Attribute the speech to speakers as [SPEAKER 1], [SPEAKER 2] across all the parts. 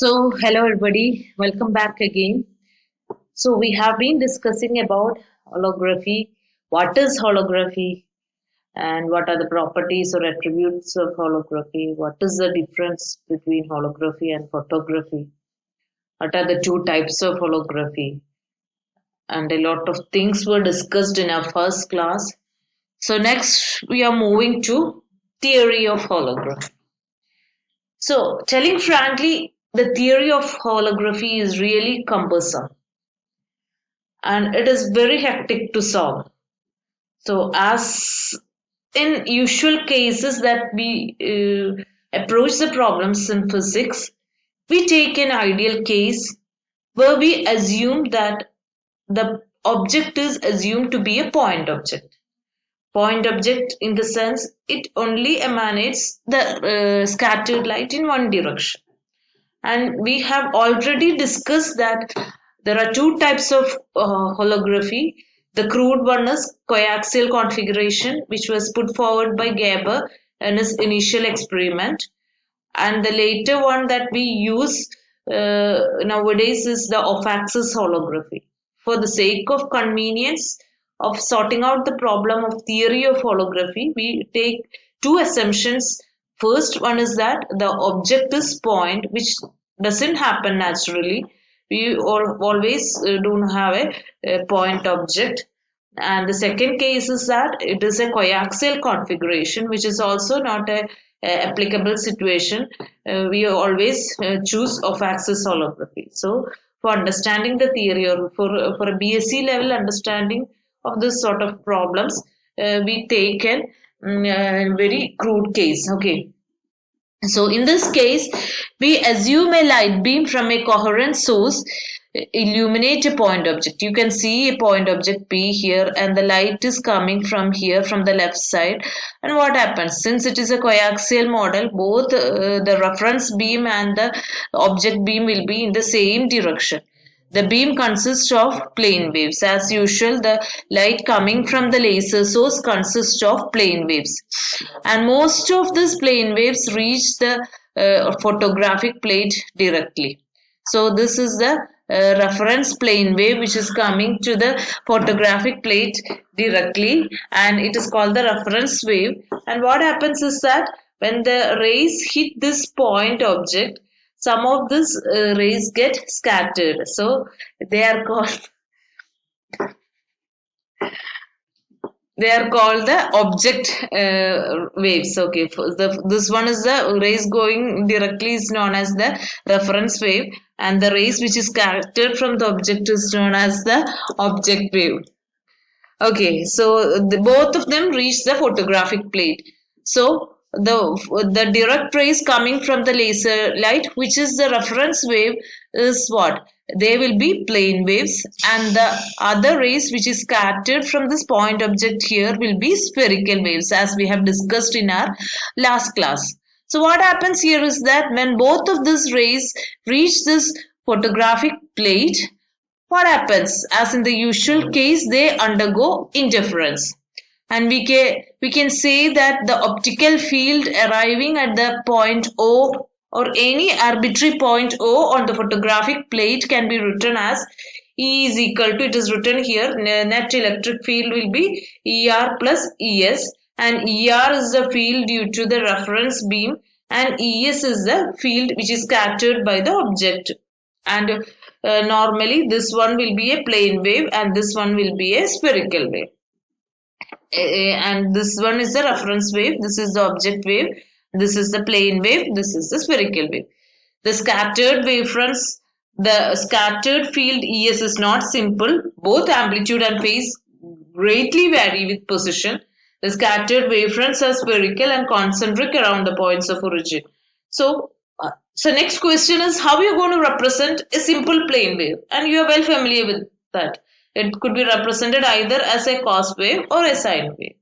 [SPEAKER 1] Hello everybody, welcome back again. We have been discussing about holography. What is holography and what are the properties or attributes of holography? What is the difference between holography and photography? What are the two types of holography? And a lot of things were discussed in our first class. So, next we are moving to theory of holography. So, telling frankly, the theory of holography is really cumbersome and it is very hectic to solve. So, as in usual cases that we approach the problems in physics, we take an ideal case where we assume that the object is assumed to be a point object. Point object in the sense it only emanates the scattered light in one direction. And we have already discussed that there are two types of holography. The crude one is coaxial configuration, which was put forward by Geber in his initial experiment. And the later one that we use nowadays is the off-axis holography. For the sake of convenience of sorting out the problem of theory of holography, we take two assumptions. First one is that the object is point, which doesn't happen naturally. We always don't have a point object. And the second case is that it is a coaxial configuration, which is also not a applicable situation. We always choose off-axis holography. So, for understanding the theory or for a BSc level understanding of this sort of problems, we take a very crude case. Okay. So in this case, we assume a light beam from a coherent source illuminate a point object. You can see a point object P here and the light is coming from here from the left side. And what happens? Since it is a coaxial model, both the reference beam and the object beam will be in the same direction. The beam consists of plane waves. As usual, the light coming from the laser source consists of plane waves. And most of these plane waves reach the photographic plate directly. So this is the reference plane wave which is coming to the photographic plate directly, and it is called the reference wave. And what happens is that when the rays hit this point object, some of these rays get scattered. So they are called the object waves. Okay, this one is the rays going directly is known as the reference wave, and the rays which is scattered from the object is known as the object wave. Okay, so both of them reach the photographic plate. So the direct rays coming from the laser light, which is the reference wave, is what? They will be plane waves, and the other rays which is scattered from this point object here will be spherical waves, as we have discussed in our last class. So what happens here is that when both of these rays reach this photographic plate, what happens? As in the usual case, they undergo interference. And we can say that the optical field arriving at the point O or any arbitrary point O on the photographic plate can be written as E is equal to, it is written here, net electric field will be ER plus ES, and ER is the field due to the reference beam and ES is the field which is scattered by the object. And normally this one will be a plane wave and this one will be a spherical wave. And this one is the reference wave, this is the object wave, this is the plane wave, this is the spherical wave. The scattered wavefronts, the scattered field ES is not simple. Both amplitude and phase greatly vary with position. The scattered wavefronts are spherical and concentric around the points of origin. So next question is how you are going to represent a simple plane wave, and you are well familiar with that. It could be represented either as a cos wave or a sine wave.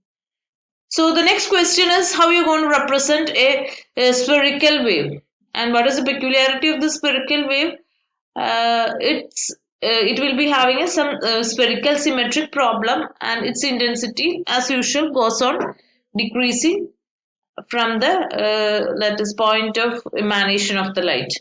[SPEAKER 1] So the next question is how you are going to represent a spherical wave, and what is the peculiarity of the spherical wave? It will be having some spherical symmetric problem, and its intensity as usual goes on decreasing from the point of emanation of the light.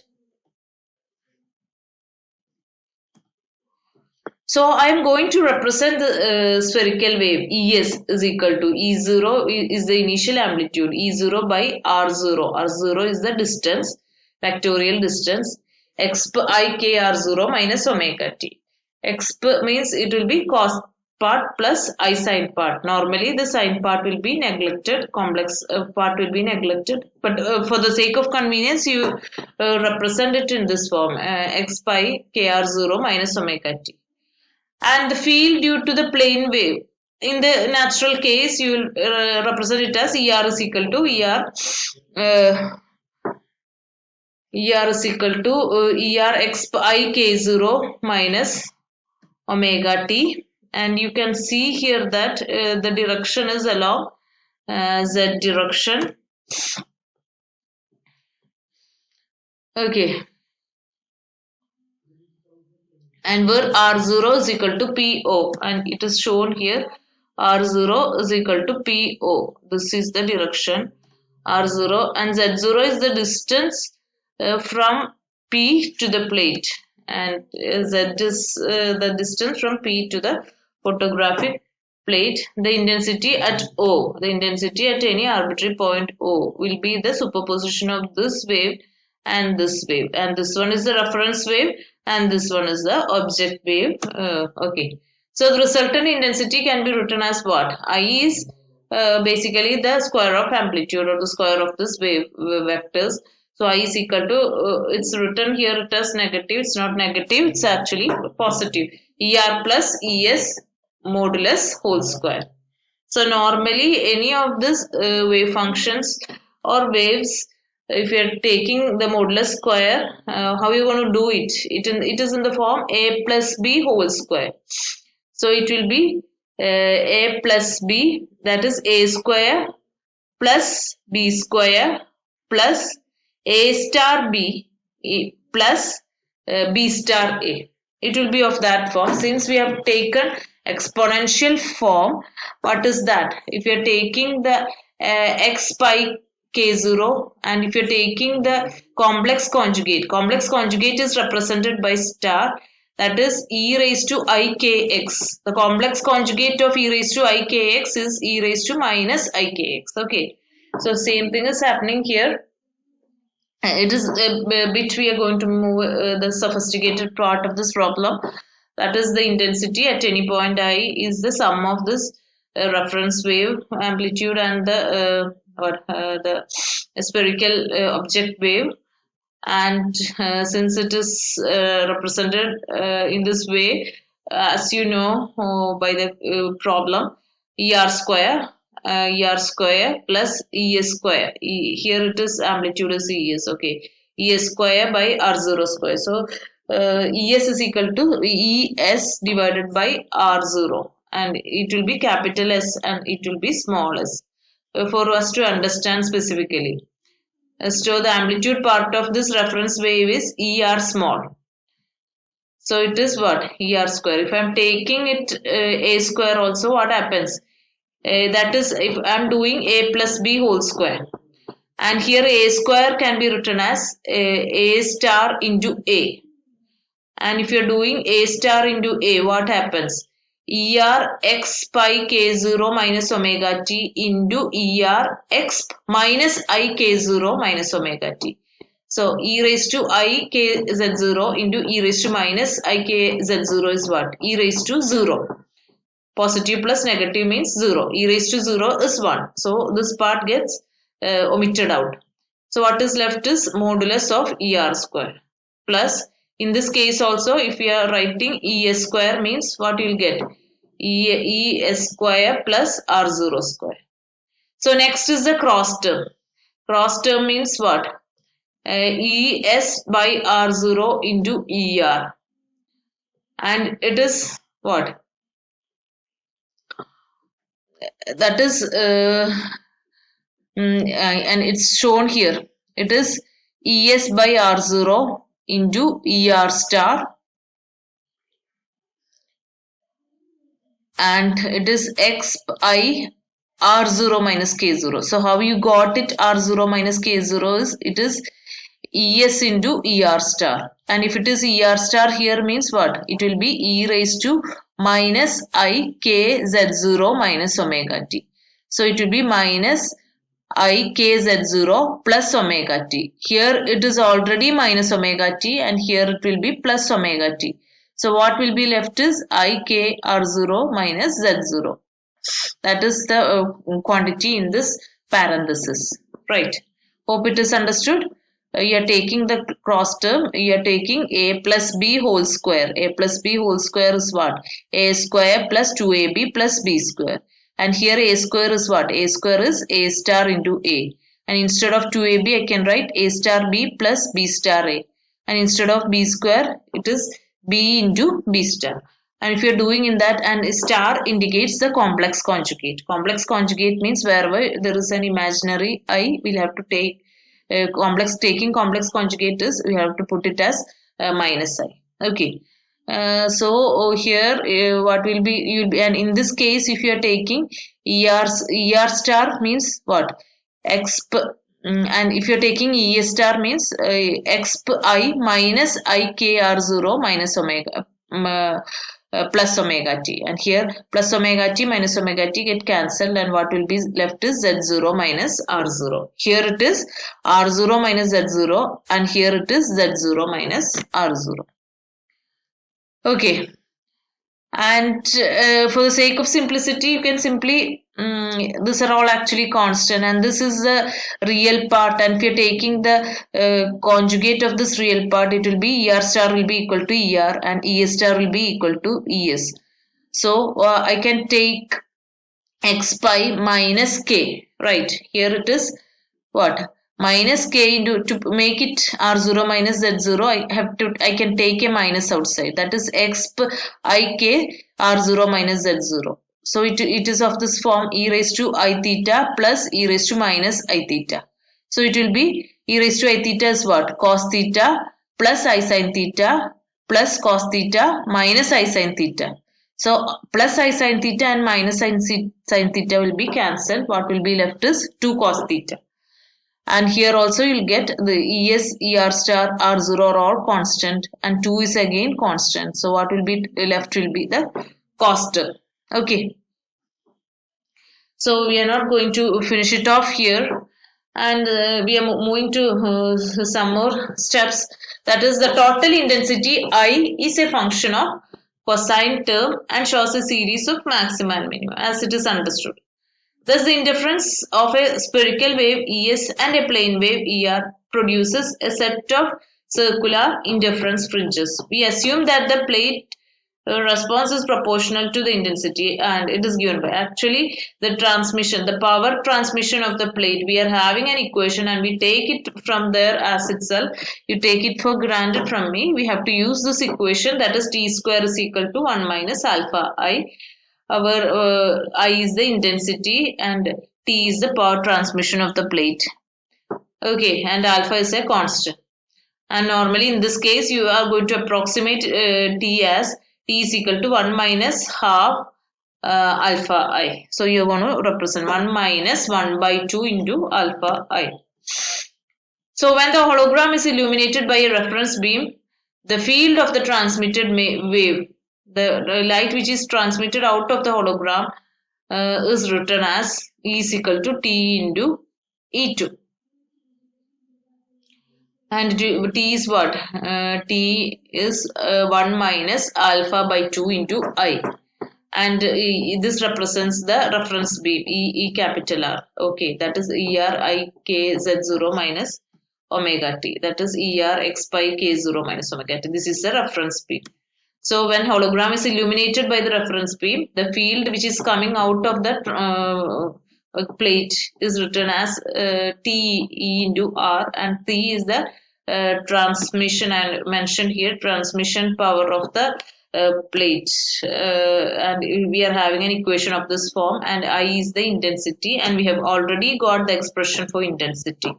[SPEAKER 1] So I am going to represent the spherical wave. Es is equal to E0 is the initial amplitude, E0 by R0. R0 is the distance, factorial distance, exp I k R0 minus omega t. Exp means it will be cos part plus I sine part. Normally the sine part will be neglected, complex part will be neglected. But for the sake of convenience, you represent it in this form, x pi k R0 minus omega t. And the field due to the plane wave. In the natural case, you will represent it as ER is equal to ER is equal to ER x I k0 minus omega t. And you can see here that the direction is along z direction. Okay. And where R0 is equal to PO, and it is shown here R0 is equal to PO. This is the direction R0, and Z0 is the distance from P to the plate, and Z is the distance from P to the photographic plate. The intensity at O, the intensity at any arbitrary point O, will be the superposition of this wave and this wave, and this one is the reference wave and this one is the object wave. Okay, so the resultant intensity can be written as what? I is basically the square of amplitude or the square of this wave vectors. So I is equal to, it's written here it as negative, it's not negative, it's actually positive. ER plus ES modulus whole square. So normally any of these wave functions or waves, if you are taking the modulus square, how you going to do it? It is in the form a plus b whole square. So it will be a plus b, that is a square plus b square plus a star b plus b star a. It will be of that form. Since we have taken exponential form, what is that? If you are taking the x pi k0, and if you are taking the complex conjugate is represented by star, that is e raised to ikx. The complex conjugate of e raised to ikx is e raised to minus ikx. Okay, so same thing is happening here. It is a bit we are going to move the sophisticated part of this problem. That is the intensity at any point I is the sum of this reference wave amplitude and the spherical object wave. And since it is represented in this way, as you know by the problem, ER square plus ES square. Here it is amplitude is ES. Okay, ES square by R0 square. So ES is equal to ES divided by R0, and it will be capital S and it will be small s for us to understand specifically. So the amplitude part of this reference wave is ER small. So it is what? ER square. If I am taking it A square also, what happens? That is if I am doing A plus B whole square. And here A square can be written as A star into A. And if you are doing A star into A, what happens? ER x pi k0 minus omega t into ER x minus I k0 minus omega t. So e raised to I k z0 into e raised to minus I k z0 is what? E raised to 0. Positive plus negative means 0. E raised to 0 is 1. So this part gets omitted out. So what is left is modulus of ER square. Plus, in this case also, if we are writing ES square means what you will get? ES square plus R0 square. So next is the cross term. Cross term means what? ES by R0 into ER. And it is what? That is, and it's shown here. It is ES by R0 into ER star, and it is X I R0 minus K0. So how you got it? R0 minus K0 is, it is ES into ER star. And if it is ER star here means what? It will be E raised to minus I k z0 minus omega t. So it will be minus I k z0 plus omega t. Here it is already minus omega t and here it will be plus omega t. So what will be left is I k r0 minus z0. That is the quantity in this parenthesis. Right. Hope it is understood. You are taking the cross term. You are taking a plus b whole square. A plus b whole square is what? A square plus 2ab plus b square. And here a square is what? A square is a star into a. And instead of 2ab, I can write a star b plus b star a. And instead of b square, it is b into b star. And if you're doing in that, and star indicates the complex conjugate. Complex conjugate means wherever there is an imaginary I, we'll have to take taking complex conjugate is we have to put it as minus I. Okay. So here what will be, you'll be, and in this case if you are taking ER star means what? Exp, and if you're taking ES star means exp I minus IKR0 minus omega plus omega t, and here plus omega t minus omega t get cancelled and what will be left is z0 minus r0. Here it is r0 minus z0 and here it is z0 minus r0. Okay, and for the sake of simplicity you can simply these are all actually constant and this is the real part, and if you're taking the conjugate of this real part, it will be ER star will be equal to ER and ES star will be equal to ES. So I can take x pi minus k, right? Here it is what? Minus k into, to make it r0 minus z0, I can take a minus outside, that is exp ik r0 minus z0. So it is of this form e raised to I theta plus e raised to minus I theta. So it will be e raised to I theta is what? Cos theta plus I sin theta plus cos theta minus I sin theta. So plus I sin theta and minus sin theta will be cancelled. What will be left is 2 cos theta. And here also you'll get the ES, ER star, R0 are all constant and 2 is again constant. So what will be left will be the cos term. Okay. So we are not going to finish it off here, and we are moving to some more steps. That is, the total intensity I is a function of cosine term and shows a series of maxima and minima as it is understood. Thus, the interference of a spherical wave ES and a plane wave ER produces a set of circular interference fringes. We assume that the plate response is proportional to the intensity and it is given by actually the transmission, the power transmission of the plate. We are having an equation and we take it from there as itself. You take it for granted from me. We have to use this equation, that is T square is equal to 1 minus alpha I. Our I is the intensity and T is the power transmission of the plate. Okay, and alpha is a constant. And normally in this case you are going to approximate T as T is equal to 1 minus half alpha I. So you are going to represent 1 minus 1 by 2 into alpha I. So when the hologram is illuminated by a reference beam, the field of the transmitted wave, the light which is transmitted out of the hologram is written as E is equal to T into E2. And T is what? T is 1 minus alpha by 2 into I. And this represents the reference beam, E capital R. Okay, that is ER I K Z0 minus omega T. That is ER X pi K0 minus omega T. This is the reference beam. So when hologram is illuminated by the reference beam, the field which is coming out of the plate is written as T E into R, and T is the transmission, and mentioned here transmission power of the plate, and we are having an equation of this form, and I is the intensity, and we have already got the expression for intensity.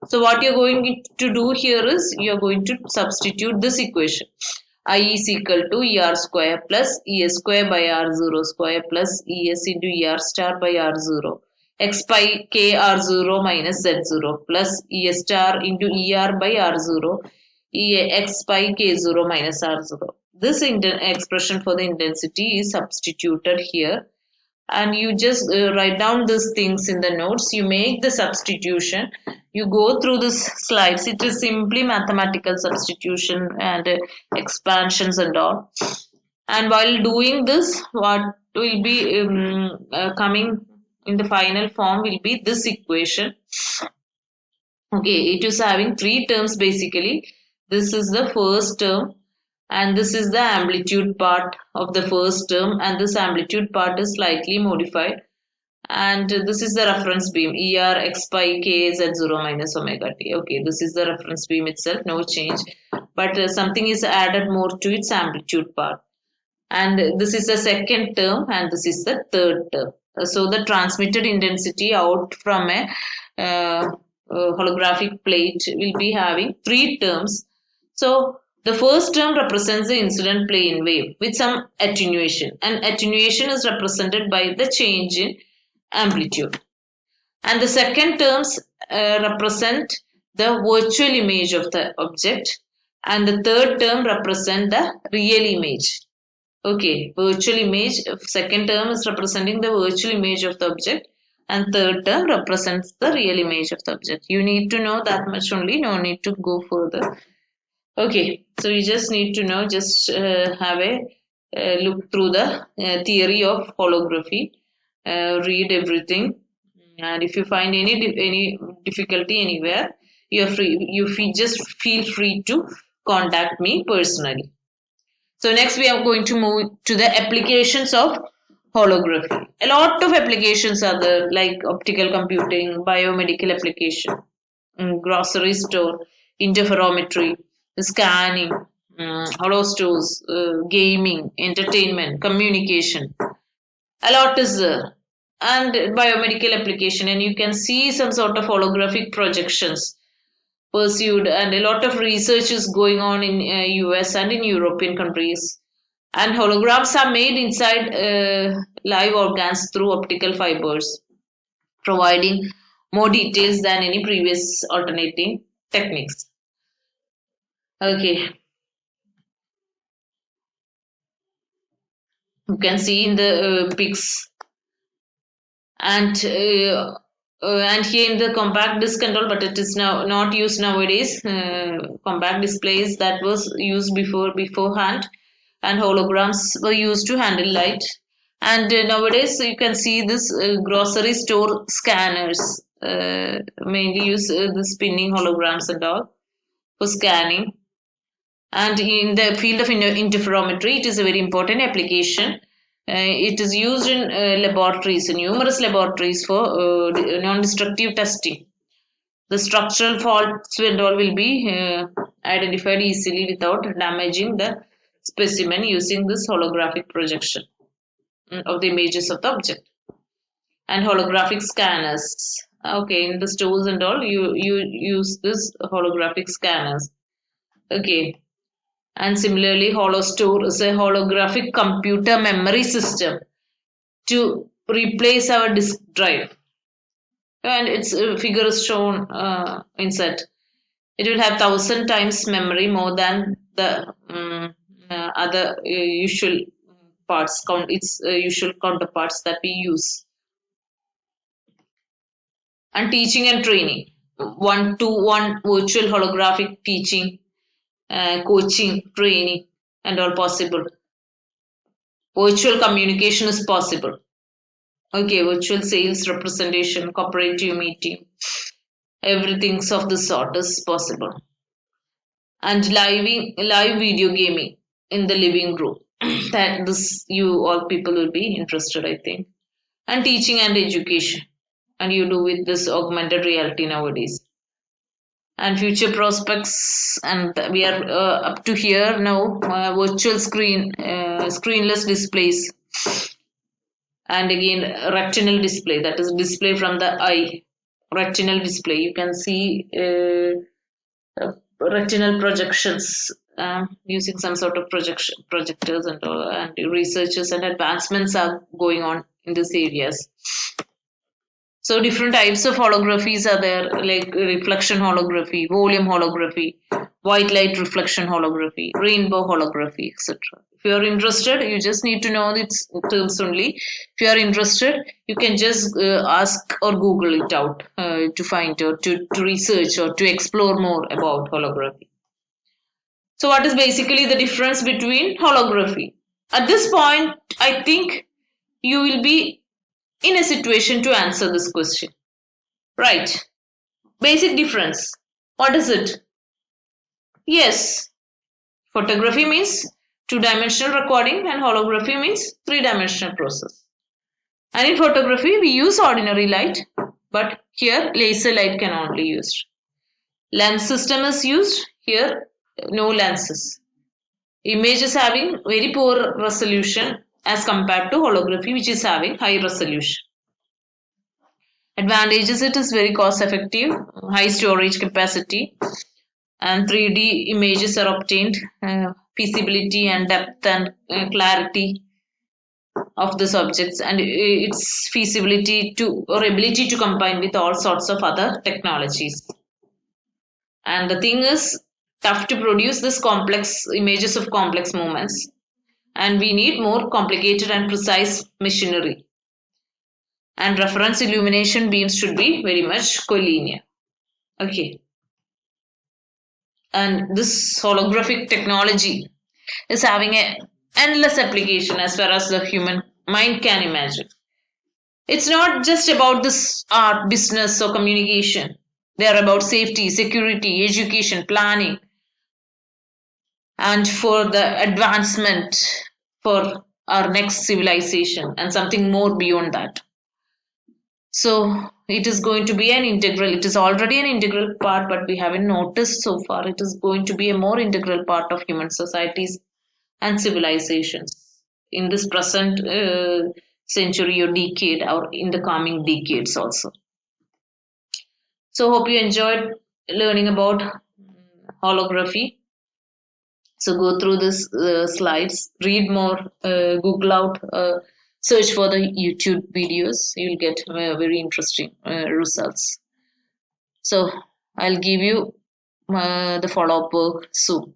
[SPEAKER 1] So what you are going to do here is you are going to substitute this equation. I is equal to ER square plus ES square by R0 square plus ES into ER star by R0 x by k r0 minus z0 plus E star into ER by r0 x by k0 minus r0. This expression for the intensity is substituted here, and you just write down these things in the notes. You make the substitution, you go through these slides. It is simply mathematical substitution and expansions and all. And while doing this, what will be coming in the final form will be this equation. Okay, it is having three terms basically. This is the first term, and this is the amplitude part of the first term, and this amplitude part is slightly modified, and this is the reference beam ER x pi k z0 minus omega t. Okay, this is the reference beam itself, no change, but something is added more to its amplitude part, and this is the second term and this is the third term. So the transmitted intensity out from a holographic plate will be having three terms. So the first term represents the incident plane wave with some attenuation, and attenuation is represented by the change in amplitude. And the second terms represent the virtual image of the object, and the third term represent the real image. Okay, virtual image, second term is representing the virtual image of the object, and third term represents the real image of the object. You need to know that much only, no need to go further. Okay, so you just need to know, just have a look through the theory of holography, read everything, and if you find any difficulty anywhere, just feel free to contact me personally. So next we are going to move to the applications of holography. A lot of applications are there, like optical computing, biomedical application, grocery store, interferometry, scanning, holostores, gaming, entertainment, communication. A lot is there. And biomedical application, and you can see some sort of holographic projections pursued, and a lot of research is going on in US and in European countries, and holograms are made inside live organs through optical fibers, providing more details than any previous alternating techniques. Okay, you can see in the pics, and here in the compact disc control, but it is now not used nowadays. Compact displays that was used beforehand, and holograms were used to handle light. And nowadays you can see this grocery store scanners mainly use the spinning holograms and all for scanning. And in the field of interferometry, it is a very important application. It is used in laboratories, numerous laboratories for non-destructive testing. The structural faults and all will be identified easily without damaging the specimen using this holographic projection of the images of the object. And holographic scanners. Okay, in the stores and all, you use this holographic scanners. Okay. And similarly, HoloStore is a holographic computer memory system to replace our disk drive. And its figure is shown inside. It will have 1,000 times memory more than the other usual parts, its usual counterparts that we use. And teaching and training. 1-to-1 virtual holographic teaching, coaching, training, and all possible. Virtual communication is possible. Okay, virtual sales representation, cooperative meeting, everything of the sort is possible. And live video gaming in the living room. That this you all people will be interested, I think. And teaching and education. And you do with this augmented reality nowadays. And future prospects, and we are up to here now, virtual screenless displays, and again retinal display, that is display from the eye, retinal display. You can see retinal projections using some sort of projectors and all, and researches and advancements are going on in these areas. So different types of holographies are there, like reflection holography, volume holography, white light reflection holography, rainbow holography, etc. If you are interested, you just need to know these terms only. If you are interested, you can just ask or Google it out to find or to research or to explore more about holography. So what is basically the difference between holography? At this point, I think you will be in a situation to answer this question. Right. Basic difference. What is it? Yes. Photography means two-dimensional recording and holography means three-dimensional process. And in photography, we use ordinary light, but here laser light can only be used. Lens system is used, here no lenses. Image is having very poor resolution as compared to holography, which is having high resolution. Advantages: it is very cost effective, high storage capacity, and 3D images are obtained, feasibility and depth and clarity of the subjects, and its feasibility to or ability to combine with all sorts of other technologies. And the thing is tough to produce this complex images of complex movements, and we need more complicated and precise machinery. And reference illumination beams should be very much collinear. Okay. And this holographic technology is having a endless application as far as the human mind can imagine. It's not just about this art, business, or communication. They are about safety, security, education, planning, and for the advancement for our next civilization and something more beyond that. So it is going to be an integral, it is already an integral part, but we haven't noticed so far. It is going to be a more integral part of human societies and civilizations in this present century or decade, or in the coming decades also. So hope you enjoyed learning about holography. So go through this slides, read more, Google out, search for the YouTube videos. You'll get very interesting results. So I'll give you the follow-up work soon.